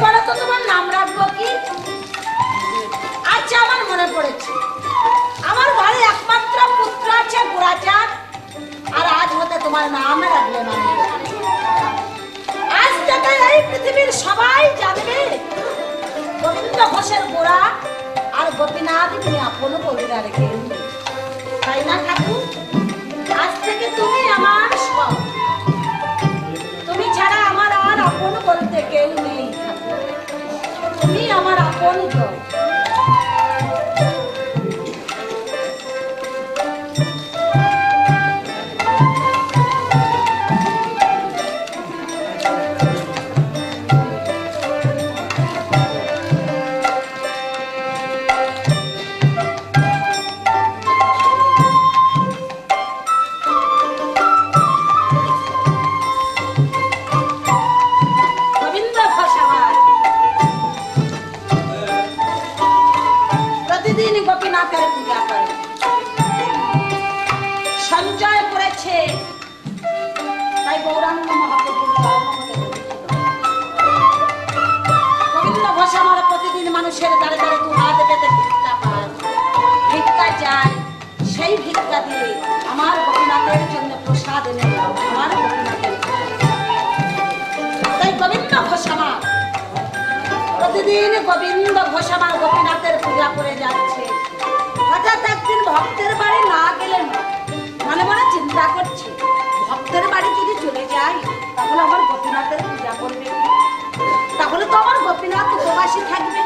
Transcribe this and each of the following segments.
বলো তো তোমার নাম রাখবো কি? আচ্ছা আমার মনে পড়েছে, আমার বাড়ি একমাত্র পুত্র আছে গোরাচাঁদ, আর আজ হতে তোমার নাম রাখলে মানে আজ থেকে এই পৃথিবীর সবাই জানবে গোবিন্দ ঘোষের গোড়া আর গোপীনাথ তুমি আপন কবিরা রেখে, তাই না ঠাকুর? আজ থেকে তুমি আমার সব, তুমি ছাড়া আমার আর আপন বলতে কেউ নেই ঠাকুর, তুমি আমার আপন জন। মানুষের দ্বারে দ্বারে দু হাত পেতে ভিক্ষা পায়, ভিক্ষা যায়, সেই ভিক্ষা দিয়ে আমার গোপীনাথের জন্য প্রসাদ এনে আমার গোপীনাথের, তাই গোবিন্দ ঘোষ আমার প্রতিদিন গোবিন্দ ঘোষ আমার গোপীনাথের পূজা করে যাচ্ছে। হঠাৎ একদিন ভক্তের বাড়ি না গেলে মনে মনে চিন্তা করছে, ভক্তের বাড়ি যদি চলে যাই তাহলে আমার গোপীনাথের পূজা করবে, তাহলে তো আমার গোপীনাথ উপবাসী থাকবে,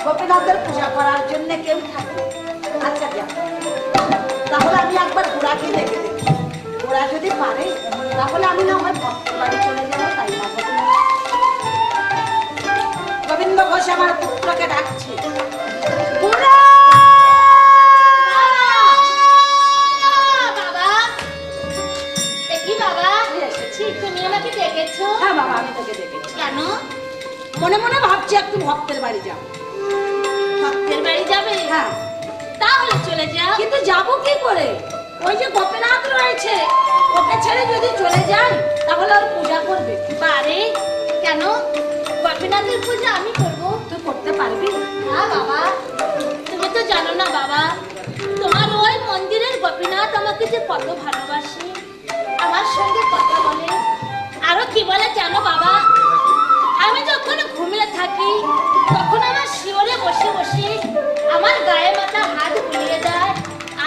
গোপীনাথের পূজা করার জন্য কেউ থাকবে। আচ্ছা তাহলে আমি একবার গোড়াকে দেখে দেখি, গোড়া যদি পারে তাহলে আমি না হয় ভক্তের বাড়ি চলে যাবো, তাই না? গোবিন্দ ঘোষ আমার পুত্রকে ডাকছে, গোড়া মনে মনে ভাবছি একটু ভক্তের বাড়ি যাবো। ভক্তের বাড়ি যাবে? হ্যাঁ। তাহলে চলে যাও। কিন্তু যাবো কি করে? ওই যে গোপীনাথ রয়েছে, ওকে ছেড়ে যদি চলে যাই তাহলে ওর পূজা করবে। পারে কেন? গোপীনাথের পূজা আমি করবো। তুই করতে পারবি? হ্যাঁ বাবা, তুমি তো জানো না বাবা, তোমার ওই মন্দিরের গোপীনাথ আমাকে যে কত ভালোবাসে, আমার সঙ্গে কথা বলে, আরো কি বলে জানো বাবা? আমি যখন ঘুমিয়ে থাকি তখন আমার শিওরে বসে বসে আমার গায়ে মাথা হাত বুলিয়ে দেয়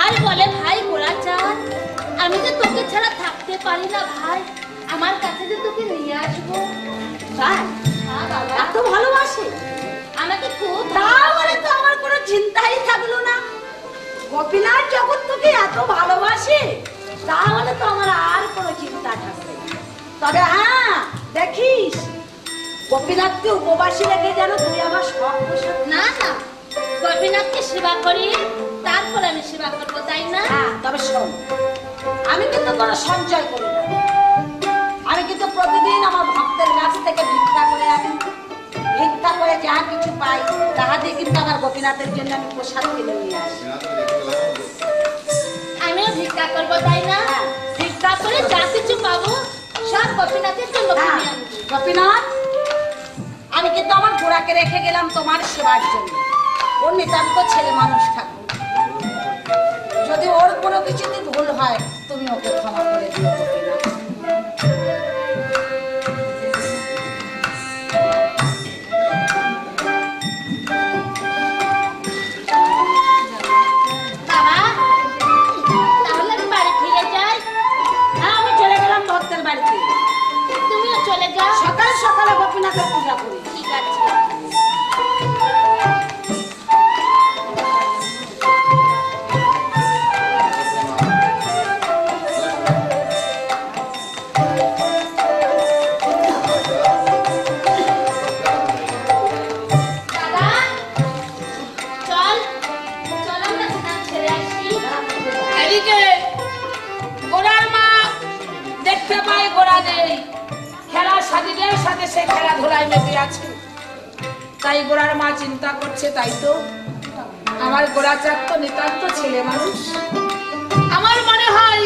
আর বলে, ভাই গোরাচাঁদ, আমি যে তোকে ছাড়া থাকতে পারি না ভাই, আমার কাছে যে তোকে নিয়ে আসবো। তাই? হ্যাঁ বাবা। এত ভালোবাসে আমাকে খুব। তাহলে তো আমার কোনো চিন্তাই থাকলো না। গোপীনাথ যখন তোকে এত ভালোবাসে তাহলে তো আমার আর কোনো চিন্তা থাকবে না। তবে হ্যাঁ দেখিস, গোপীনাথকে উপবাসী রেখে যেন তুই আমার সব পোষণ। না না, গোপীনাথকে সেবা করি তারপর আমি সেবা করবো, তাই না? হ্যাঁ, তবে শোন, আমি কিন্তু কোনো সঞ্চয় করি না, আমি কিন্তু প্রতিদিন আমার ভক্তের কাছ থেকে ভিক্ষা করে আনি, ভিক্ষা করে যা কিছু পাই তাহা দিয়ে কিন্তু আমার গোপীনাথের জন্য আমি প্রসাদ কিনে নিয়ে আসি। আমিও ভিক্ষা করবো, তাই না? ভিক্ষা করে যা কিছু পাবো সব গোপীনাথের জন্য কিনে আনবো। গোপীনাথ, আমি কিন্তু আমার গোড়াকে রেখে গেলাম তোমার সেবার জন্য। ওর নিতান্ত ছেলে মানুষ ঠাকুর, যদি ওর কোনো কিছুতে ভুল হয় তুমি ওকে ক্ষমা করে দিও গোপীনাথ। বাবা, তাহলে আমি বাড়ি ফিরে যাই? হ্যাঁ, আমি চলে গেলাম ভক্তের বাড়িতে। তুমিও চলে যাও। সকাল সকালে গোপীনাথের পূজা করি। ঠিক আছে। তাই গোড়ার মা চিন্তা করছে, তাই তো আমার গোরাচাঁদ তো নিতান্ত ছেলে মানুষ, আমার মনে হয়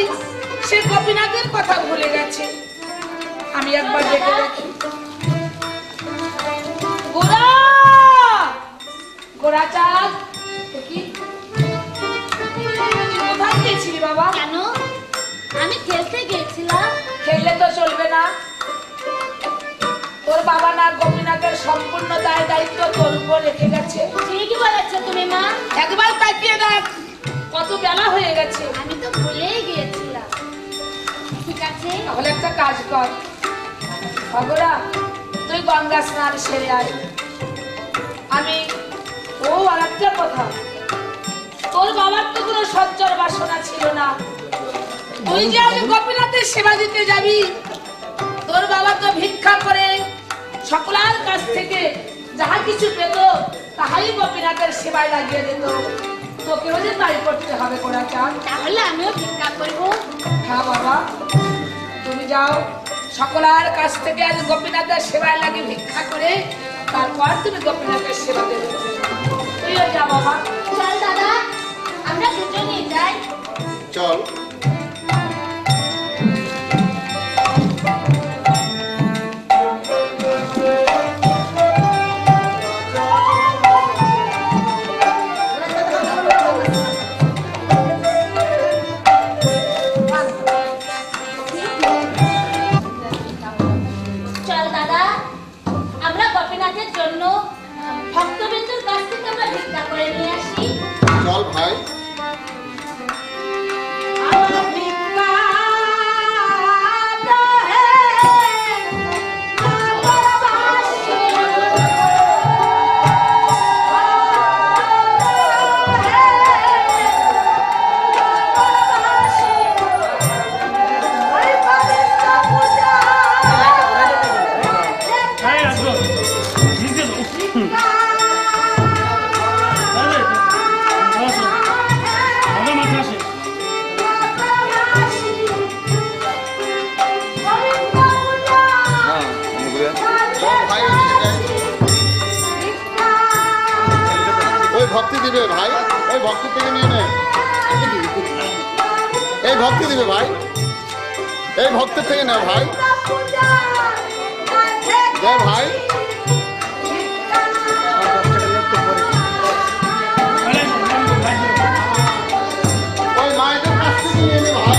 সে গোপীনাথের কথা ভুলে গেছে। আমি একবার দেখে দেখি। গোড়াচাঁদ কি কোথায় গেছিলি বাবা? কেন? আমি খেলতে গেছিলাম। খেললে তো চলবে না, তোর বাবা না গোপীনাথের সম্পূর্ণ দায় দায়িত্ব তোর উপর রেখে গেছে। ঠিকই বলেছো তুমি মা। একবার তাকিয়ে দেখ কত বেলা হয়ে গেছে। আমি তো ভুলেই গিয়েছিলাম। ঠিক আছে, তাহলে একটা কাজ কর খবরা, তুই গঙ্গা স্নান সেরে আয়। আমি আর একটা কথা, তোর বাবার তো কোনো সচ্চর বাসনা ছিল না, তুই যে আজ গোপীনাথের সেবা দিতে যাবি, তোর বাবা তো ভিক্ষা করে সকলের কাছ থেকে যাহা কিছু পেত তাহাই গোপীনাথের সেবায় লাগিয়ে দিত। তোকেও যে তাই করতে হবে গোড়াচাঁদ। তাহলে আমিও ভিক্ষা করবো। হ্যাঁ বাবা, তুমি যাও সকলের কাছ থেকে আজ গোপীনাথের সেবায় লাগে ভিক্ষা করে, তারপর তুমি গোপীনাথের সেবা দেবে। তুইও যা বাবা। চল দাদা, আমরা দুজনে যাই। চল। চল দাদা, আমরা গোপীনাথের জন্য ভক্তবৃন্দর কাছ থেকে আমরা ভিক্ষা করে নিয়ে আসি। চল ভাই। ভক্তি দিবে ভাই, ওই ভক্তি থেকে নিয়ে নে। এই ভক্তি দিবে ভাই, এই ভক্তের থেকে নে ভাই। দে ভাই। ওই মায়েদের কাছ থেকে নিয়ে নে ভাই।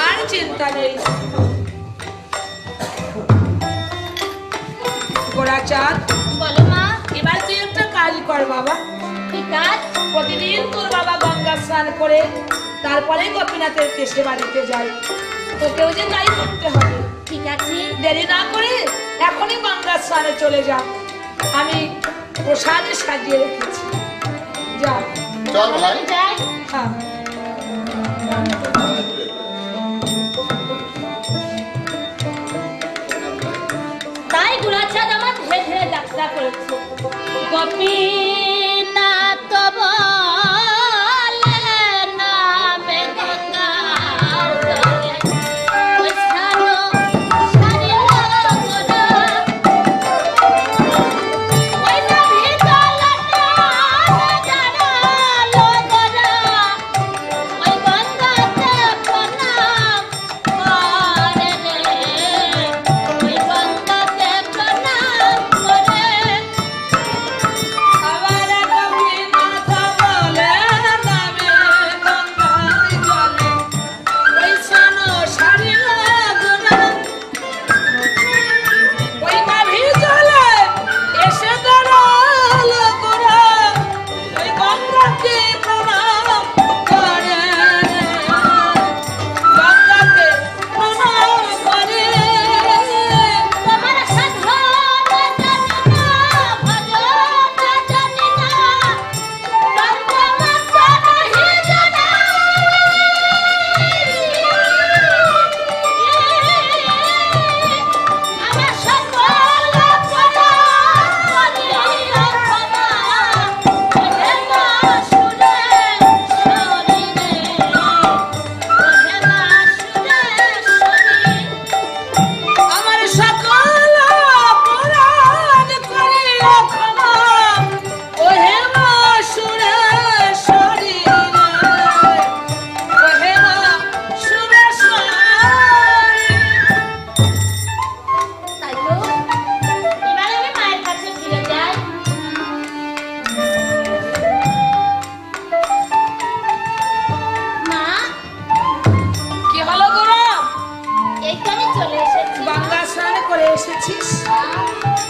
আর চিন্তা নেই গোড়াচাঁদ। বলো মা। এবার তুই একটা কাজ কর বাবা। কি কাজ? প্রতিদিন তোর বাবা গঙ্গা স্নান করে তারপরে গোপীনাথের সেবা দিতে যায়, তোকেও যে তাই করতে হবে। ঠিক আছে, দেরি না করে এখনই গঙ্গা স্নানে চলে যা, আমি প্রসাদে সাজিয়ে রেখেছি। যা। চল ভাই। যাই। হ্যাঁ। তাই গোড়াচাঁদ আমার ধীরে ধীরে যাত্রা করেছে। গোপীনাথ বলে নামে গঙ্গা জলে স্নান যাচ্ছিস,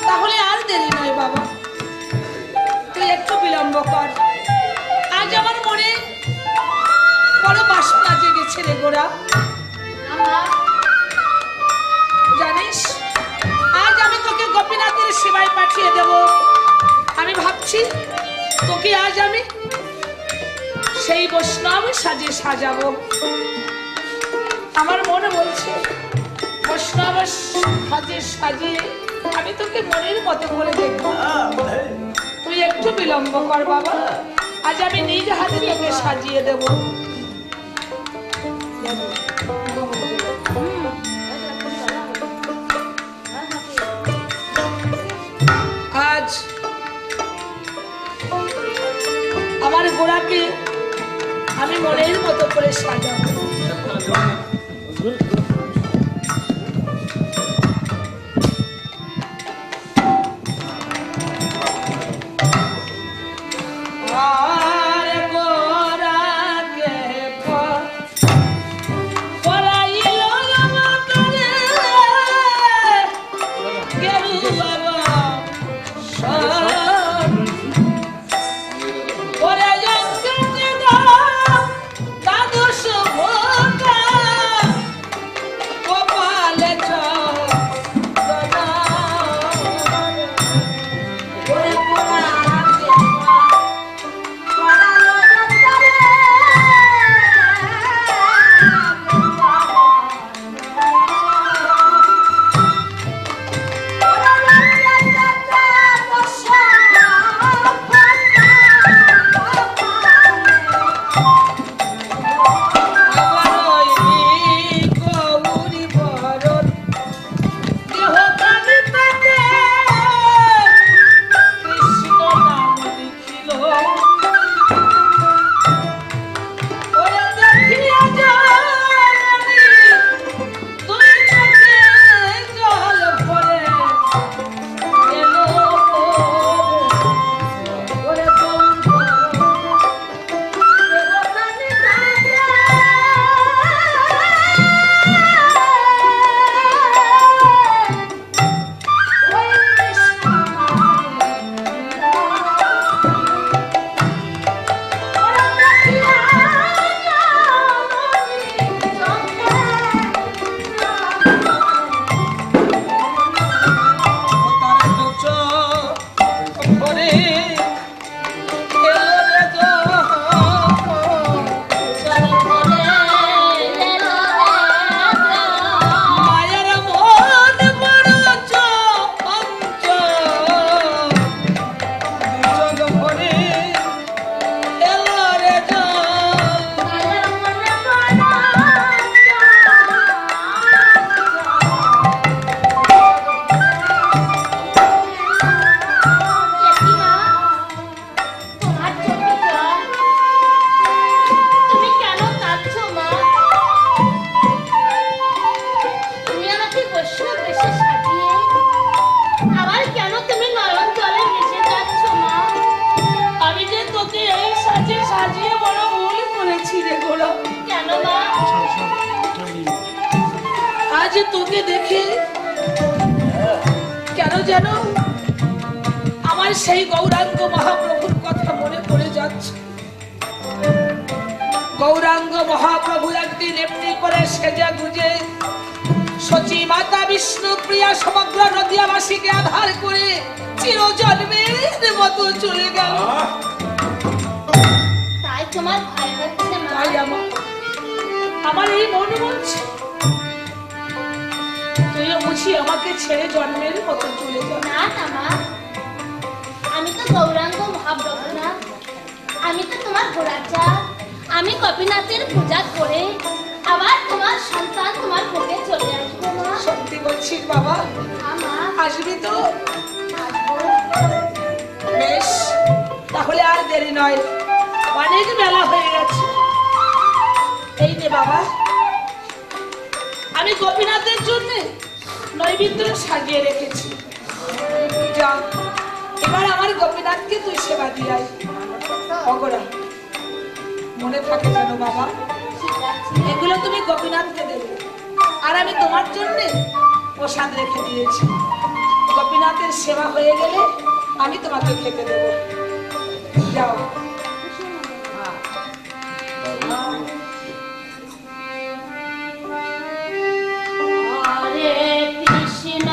তাহলে আর দেরি নয় বাবা, তুই একটু বিলম্ব কর। আজ আমার মনে বড় বাসনা জেগেছে রে গোরা। জানিস, আজ আমি তোকে গোপীনাথের সেবায় পাঠিয়ে দেব। আমি ভাবছি তোকে আজ আমি সেই বৈষ্ণব সাজে সাজাবো। আমার মনে বলছে বৈষ্ণব সাজে সাজিয়ে আমি তোকে মনের মতো করে দেখবো। তুই একটু বিলম্ব কর বাবা, আজ আমি নিজ হাতে তোকে সাজিয়ে দেব। আজ আমার গোড়াকে আমি মনের মতো করে সাজাবো। তোকে দেখে কেন যেন আমার সেই গৌরাঙ্গ মহাপ্রভুর কথা মনে পড়ে যাচ্ছে। গৌরাঙ্গ মহাপ্রভু একদিন এমনি করে সেজে গুজে সচী মাতা বিষ্ণু প্রিয়া সমগ্র নদিয়াবাসীকে আধার করে চিরজন্মের মতো চলে গেল। তাই তোমার ভয় হচ্ছে মা? তাই আমার এই মন বলছে তুইও বুঝি আমাকে ছেড়ে জন্মের মতো চলে যাবে। না না মা, আমি তো গৌরাঙ্গ মহাপ্রভু না, আমি তো তোমার গোরাচা। আমি গোপীনাথের পূজা করে আবার তোমার সন্তান তোমার কোলে চলে আসবো মা। সত্যি বলছিস বাবা? আসবি তো? বেশ, তাহলে আর দেরি নয়, অনেক বেলা হয়ে গেছে। এই নে বাবা, আমি গোপীনাথের জন্য নৈবেদ্য সাজিয়ে রেখেছি। যা, এবার আমার গোপীনাথকে তুই সেবা দিয়ে আয়। অগরা, মনে থাকে যেন বাবা, এগুলো তুমি গোপীনাথকে দেবে, আর আমি তোমার জন্য প্রসাদ রেখে দিয়েছি। গোপীনাথের সেবা হয়ে গেলে আমি তোমাকে খেতে দেব। যাও। হরে কৃষ্ণ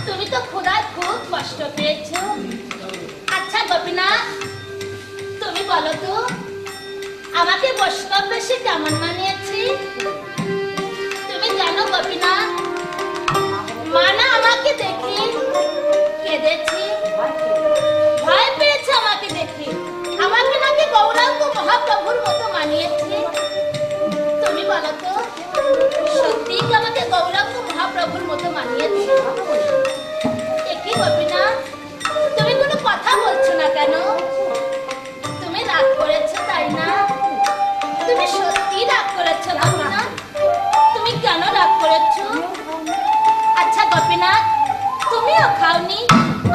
তুমি তো খোদায় খুব কষ্ট পেয়েছো। আচ্ছা গোপীনাথ, তুমি বলো তো আমাকে বৈষ্ণব বেশে কেমন মানিয়েছি? তুমি জানো গোপীনাথ, মানা আমাকে দেখে কেঁদেছি, ভয় পেয়েছে আমাকে দেখে। আমাকে নাকি গৌরাঙ্গ মহাপ্রভুর মতো মানিয়েছে। তুমি বলো তো সত্যি কি আমাকে গৌরাঙ্গ মহাপ্রভুর মতো মানিয়েছে? একই গোপীনাথ, তুমি কোনো কথা বলছো না কেন? তুমি রাগ করেছো তাই না? তুমি সত্যি রাগ করেছো গোপীনাথ? তুমি কেন রাগ করেছো? আচ্ছা গোপীনাথ, তুমিও খাওনি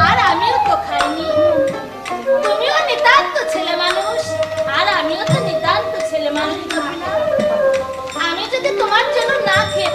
আর আমিও তো খাইনি। তুমিও নিতান্ত ছেলে মানুষ আর আমিও তো নিতান্ত ছেলে মানুষ। গোপীনাথ, আমি যদি তোমার জন্য না খেয়ে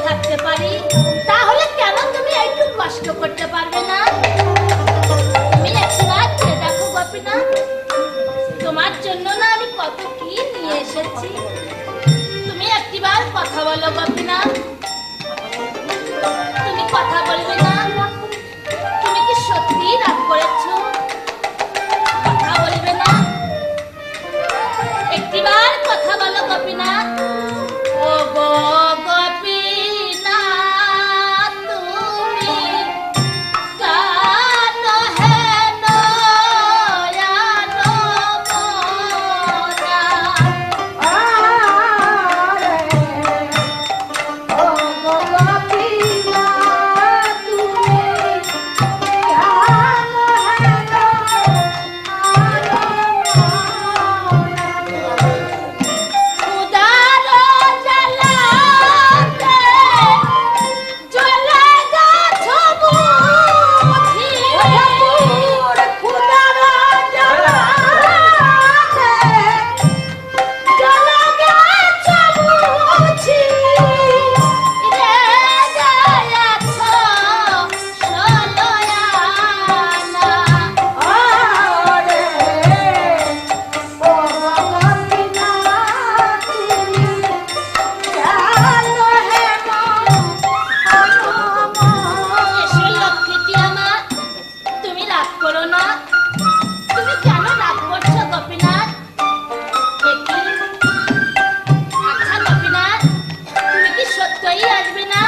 সত্যই আসবে না?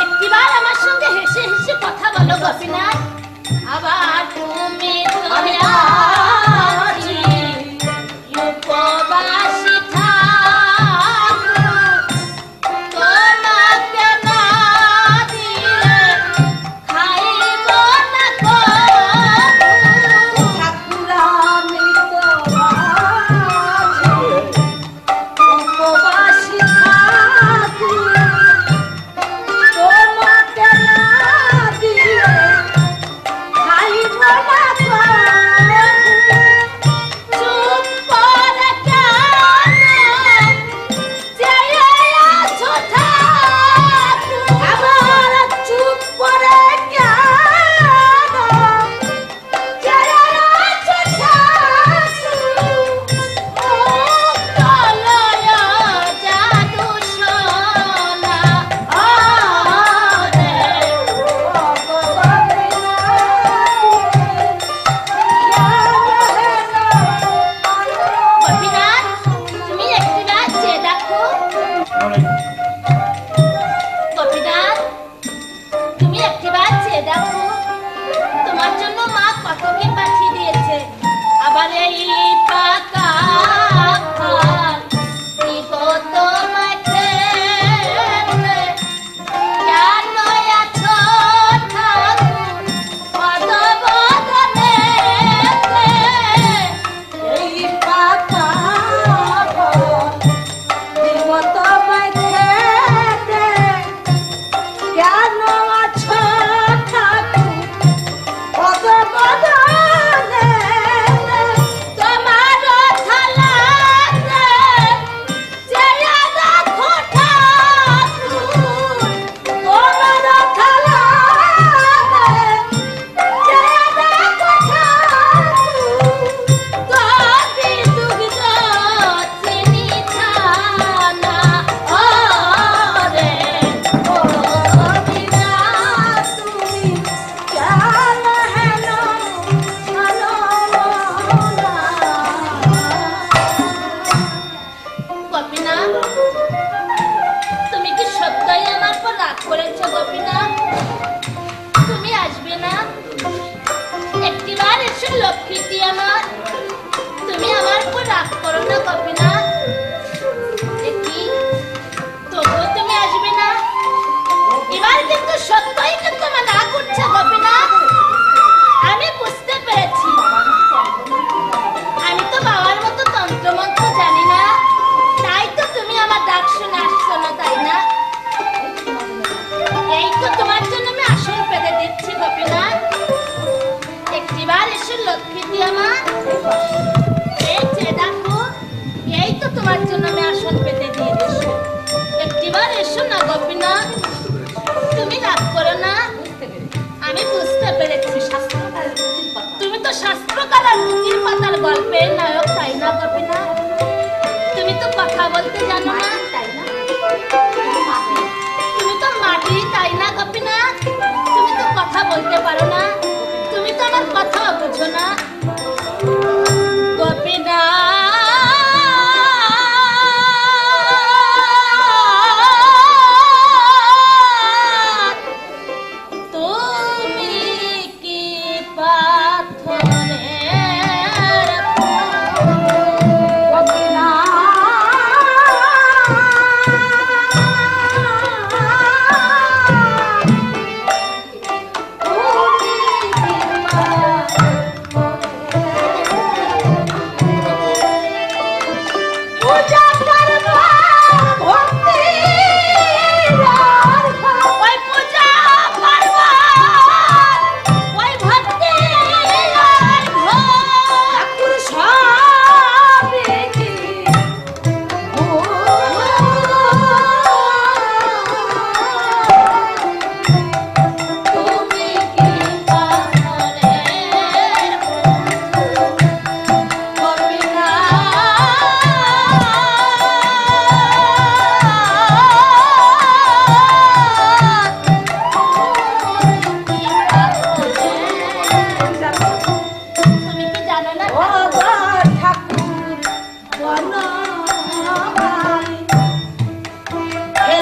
একটিবার আমার সঙ্গে হেসে হেসে কথা বলো গোপীনাথ। আবার তুমি উপবাসী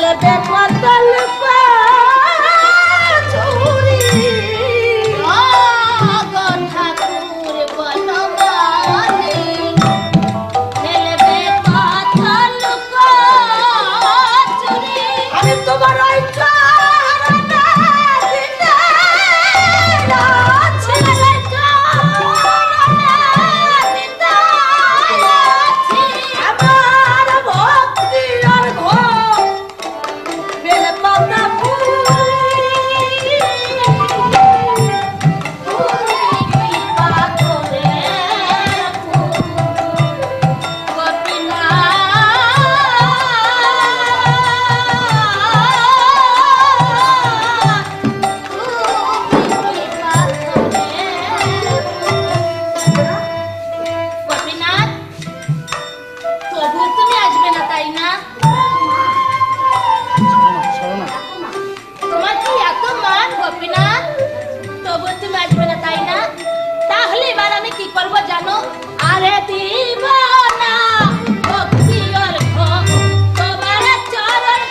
ফেলবে পাতাল চুরি গো ঠাকুর বনমালী, ফেলবে পাতাল চুরি। আমি তোমার ওই চরণে দিতে আছি। আমার ভক্তি আর ঘোর বেল পাতা জানো, আরে দিবানা ভক্তি আর ভোগ তোমার চরণ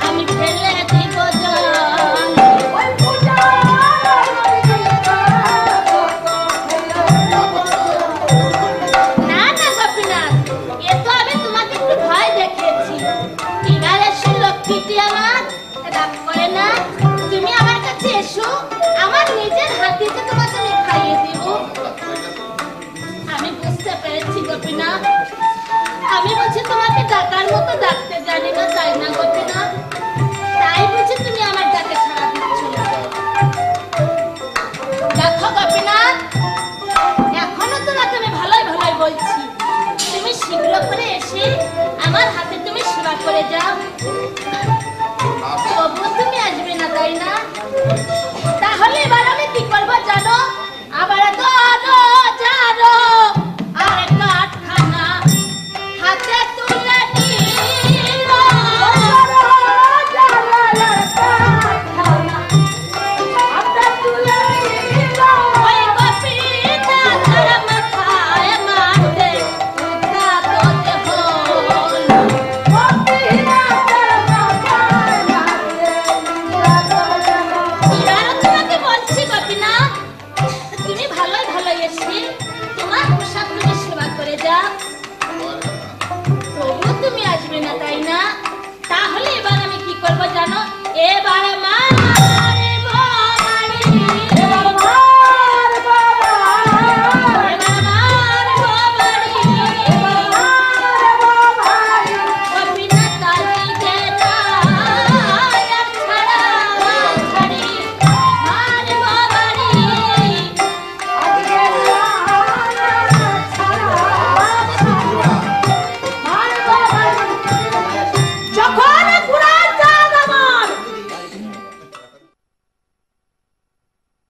আমি ফেলে দিব না না গোপীনাথ, এ তো আমি তোমাকে একটু ভয় দেখিয়েছি। এবার এসে লক্ষ্মীটি আমার রাগ করে না, তুমি আমার কাছে এসো, আমার নিজের হাতিতে তোমাকে আমি খাইয়ে দিব। আমি বুঝতে পেরেছি গোপীনাথ, আমি বুঝি তোমাকে ডাকার মতো ডাকতে জানি না, তাই না গোপীনাথ? তাই বুঝি তুমি আমার ডাকে সাড়া দিচ্ছ না। দেখো গোপীনাথ, এখনো তোমাকে আমি ভালোই ভালোই বলছি, তুমি শীঘ্র করে এসে আমার হাতে তুমি সেবা করে যাও। তবু তুমি আসবে না, তাই না? তাহলে এবার আমি কি করবো জানো? আবার ধরো জানো আর কাঠখানা হাতে তুলে নিল। ওই গোপীনাথের মাথায় মারতে উদ্যত হল। এবারও তোমাকে বলছি গোপীনাথ, তুমি ভালোই ভালোই এসে তোমার পোশাক তুমি সেবা করে যাও। তবু তুমি আসবে না, তাই না? তাহলে এবার আমি কি করবো জানো? এবারে মা